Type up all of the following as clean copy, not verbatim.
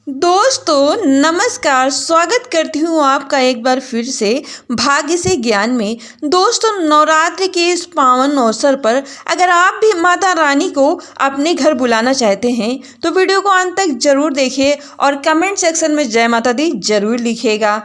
दोस्तों नमस्कार, स्वागत करती हूँ आपका एक बार फिर से भाग्य से ज्ञान में। दोस्तों नवरात्रि के इस पावन अवसर पर अगर आप भी माता रानी को अपने घर बुलाना चाहते हैं तो वीडियो को अंत तक जरूर देखिए और कमेंट सेक्शन में जय माता दी जरूर लिखिएगा।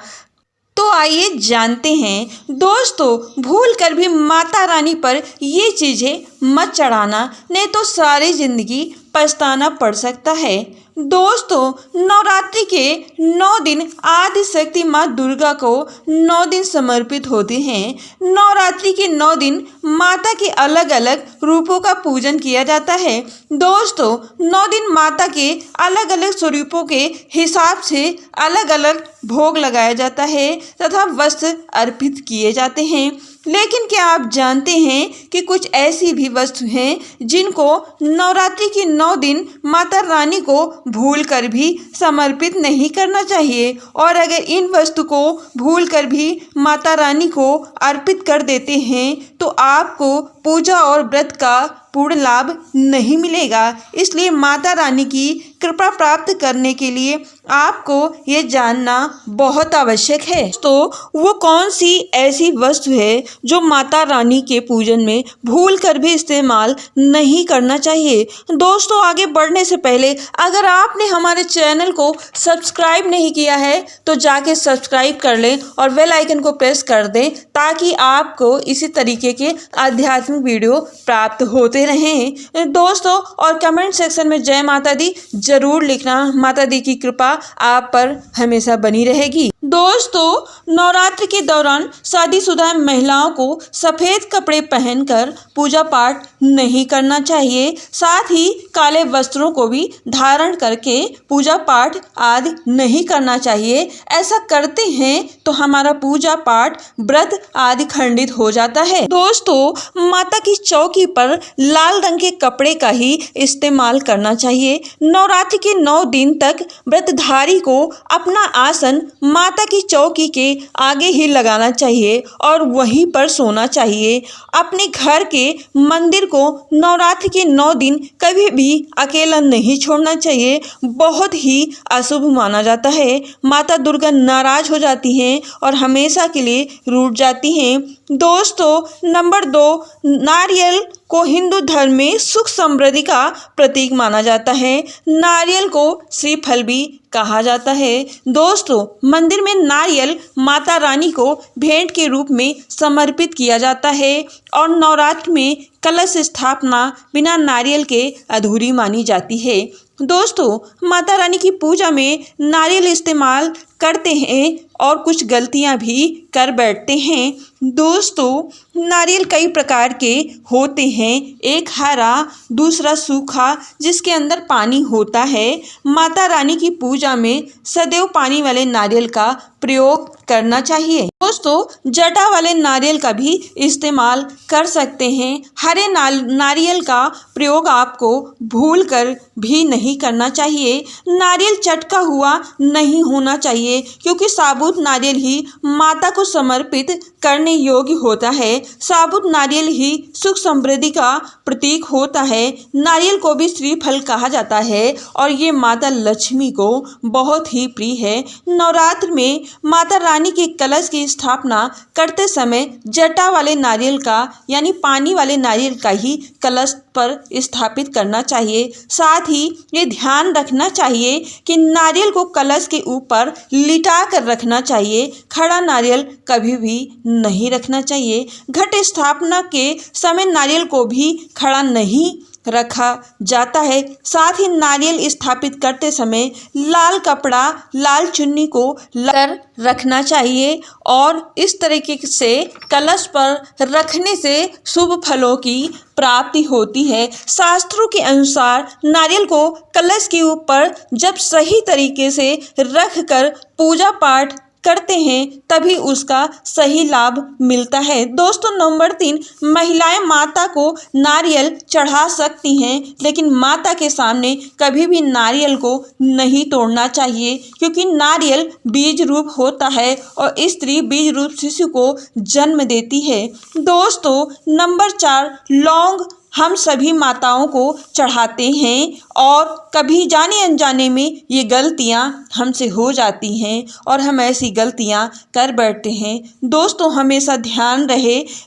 तो आइए जानते हैं दोस्तों, भूल कर भी माता रानी पर ये चीज़ें मत चढ़ाना, नहीं तो सारी ज़िंदगी पछताना पड़ सकता है। दोस्तों नवरात्रि के 9 दिन आदि शक्ति माँ दुर्गा को 9 दिन समर्पित होते हैं। नवरात्रि के 9 दिन माता के अलग अलग रूपों का पूजन किया जाता है। दोस्तों 9 दिन माता के अलग अलग स्वरूपों के हिसाब से अलग अलग भोग लगाया जाता है तथा वस्त्र अर्पित किए जाते हैं। लेकिन क्या आप जानते हैं कि कुछ ऐसी भी वस्तु हैं जिनको नवरात्रि के 9 दिन माता रानी को भूल कर भी समर्पित नहीं करना चाहिए, और अगर इन वस्तु को भूल कर भी माता रानी को अर्पित कर देते हैं तो आपको पूजा और व्रत का पूर्ण लाभ नहीं मिलेगा। इसलिए माता रानी की कृपा प्राप्त करने के लिए आपको ये जानना बहुत आवश्यक है। तो वो कौन सी ऐसी वस्तु है जो माता रानी के पूजन में भूल कर भी इस्तेमाल नहीं करना चाहिए। दोस्तों आगे बढ़ने से पहले अगर आपने हमारे चैनल को सब्सक्राइब नहीं किया है तो जाके सब्सक्राइब कर लें और बेल आइकन को प्रेस कर दें ताकि आपको इसी तरीके के आध्यात्मिक वीडियो प्राप्त होते रहें। दोस्तों और कमेंट सेक्शन में जय माता दी जरूर लिखना, माता दी की कृपा आप पर हमेशा बनी रहेगी। दोस्तों नवरात्रि के दौरान शादीशुदा महिलाओं को सफ़ेद कपड़े पहनकर पूजा पाठ नहीं करना चाहिए। साथ ही काले वस्त्रों को भी धारण करके पूजा पाठ आदि नहीं करना चाहिए। ऐसा करते हैं तो हमारा पूजा पाठ व्रत आदि खंडित हो जाता है। दोस्तों माता की चौकी पर लाल रंग के कपड़े का ही इस्तेमाल करना चाहिए। नवरात्रि के 9 दिन तक व्रतधारी को अपना आसन माता की चौकी के आगे ही लगाना चाहिए और वहीं पर सोना चाहिए। अपने घर के मंदिर को नवरात्रि के 9 दिन कभी भी अकेला नहीं छोड़ना चाहिए, बहुत ही अशुभ माना जाता है। माता दुर्गा नाराज हो जाती हैं और हमेशा के लिए रूठ जाती हैं। दोस्तों नंबर 2, नारियल को हिंदू धर्म में सुख समृद्धि का प्रतीक माना जाता है। नारियल को श्रीफल भी कहा जाता है। दोस्तों मंदिर में नारियल माता रानी को भेंट के रूप में समर्पित किया जाता है और नवरात्र में कलश स्थापना बिना नारियल के अधूरी मानी जाती है। दोस्तों माता रानी की पूजा में नारियल इस्तेमाल करते हैं और कुछ गलतियां भी कर बैठते हैं। दोस्तों नारियल कई प्रकार के होते हैं, एक हरा दूसरा सूखा जिसके अंदर पानी होता है। माता रानी की पूजा में सदैव पानी वाले नारियल का प्रयोग करना चाहिए। दोस्तों जटा वाले नारियल का भी इस्तेमाल कर सकते हैं। हरे नारियल का प्रयोग आपको भूल कर भी नहीं करना चाहिए। नारियल चटका हुआ नहीं होना चाहिए क्योंकि साबुत नारियल ही माता को समर्पित करने योग्य होता है। साबुत नारियल ही सुख समृद्धि का प्रतीक होता है। नारियल को भी श्रीफल कहा जाता है और ये माता लक्ष्मी को बहुत ही प्रिय है। नवरात्र में माता रानी के कलश की स्थापना करते समय जटा वाले नारियल का यानी पानी वाले नारियल का ही कलश पर स्थापित करना चाहिए। साथ ही ये ध्यान रखना चाहिए कि नारियल को कलश के ऊपर लिटा कर रखना चाहिए, खड़ा नारियल कभी भी नहीं रखना चाहिए। घट स्थापना के समय नारियल को भी खड़ा नहीं रखा जाता है। साथ ही नारियल स्थापित करते समय लाल कपड़ा लाल चुन्नी को कर रखना चाहिए और इस तरीके से कलश पर रखने से शुभ फलों की प्राप्ति होती है। शास्त्रों के अनुसार नारियल को कलश के ऊपर जब सही तरीके से रख कर पूजा पाठ करते हैं तभी उसका सही लाभ मिलता है। दोस्तों नंबर 3, महिलाएं माता को नारियल चढ़ा सकती हैं लेकिन माता के सामने कभी भी नारियल को नहीं तोड़ना चाहिए क्योंकि नारियल बीज रूप होता है और स्त्री बीज रूप शिशु को जन्म देती है। दोस्तों नंबर 4, लौंग हम सभी माताओं को चढ़ाते हैं और कभी जाने अनजाने में ये गलतियां हमसे हो जाती हैं और हम ऐसी गलतियां कर बैठते हैं। दोस्तों, हमेशा ध्यान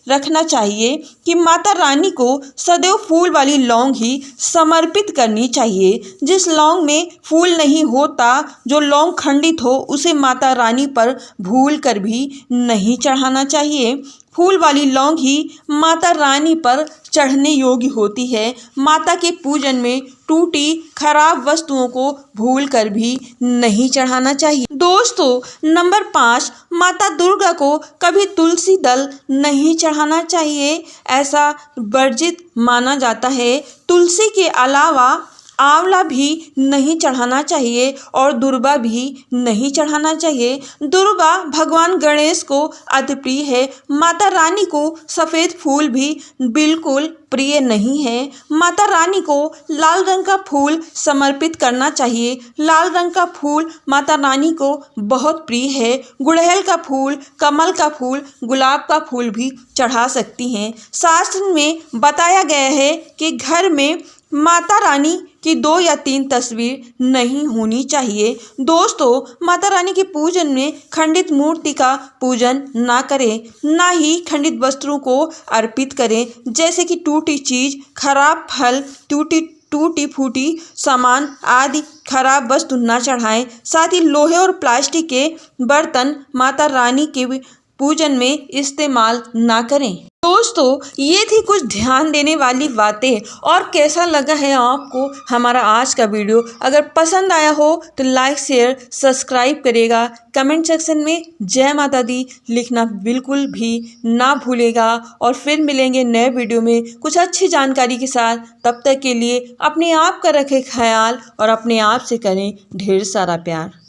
रखना चाहिए कि माता रानी को सदैव फूल वाली लौंग ही समर्पित करनी चाहिए। जिस लौंग में फूल नहीं होता, जो लौंग खंडित हो, उसे माता रानी पर भूल कर भी नहीं चढ़ाना चाहिए। फूल वाली लौंग ही माता रानी पर चढ़ने योग्य होती है। माता के पूजन में टूटी खराब वस्तुओं को भूल कर भी नहीं चढ़ाना चाहिए। दोस्तों, नंबर 5, माता दुर्गा को कभी तुलसी दल नहीं चढ़ाना चाहिए। ऐसा वर्जित माना जाता है। तुलसी के अलावा आंवला भी नहीं चढ़ाना चाहिए और दुर्वा भी नहीं चढ़ाना चाहिए। दुर्वा भगवान गणेश को अति प्रिय है। माता रानी को सफ़ेद फूल भी बिल्कुल प्रिय नहीं है। माता रानी को लाल रंग का फूल समर्पित करना चाहिए। लाल रंग का फूल माता रानी को बहुत प्रिय है। गुड़हल का फूल, कमल का फूल, गुलाब का फूल भी चढ़ा सकती हैं। शास्त्र में बताया गया है कि घर में माता रानी की 2 या 3 तस्वीर नहीं होनी चाहिए। दोस्तों, माता रानी के पूजन में खंडित मूर्ति का पूजन ना करें, ना ही खंडित वस्त्रों को अर्पित करें, जैसे कि टूटी चीज़, खराब फल, टूटी फूटी सामान आदि खराब वस्तु ना चढ़ाएं। साथ ही लोहे और प्लास्टिक के बर्तन माता रानी के पूजन में इस्तेमाल ना करें। दोस्तों, ये थी कुछ ध्यान देने वाली बातें। और कैसा लगा है आपको हमारा आज का वीडियो? अगर पसंद आया हो तो लाइक, शेयर, सब्सक्राइब करेगा। कमेंट सेक्शन में जय माता दी लिखना बिल्कुल भी ना भूलेगा। और फिर मिलेंगे नए वीडियो में कुछ अच्छी जानकारी के साथ। तब तक के लिए अपने आप का रखें ख्याल और अपने आप से करें ढेर सारा प्यार।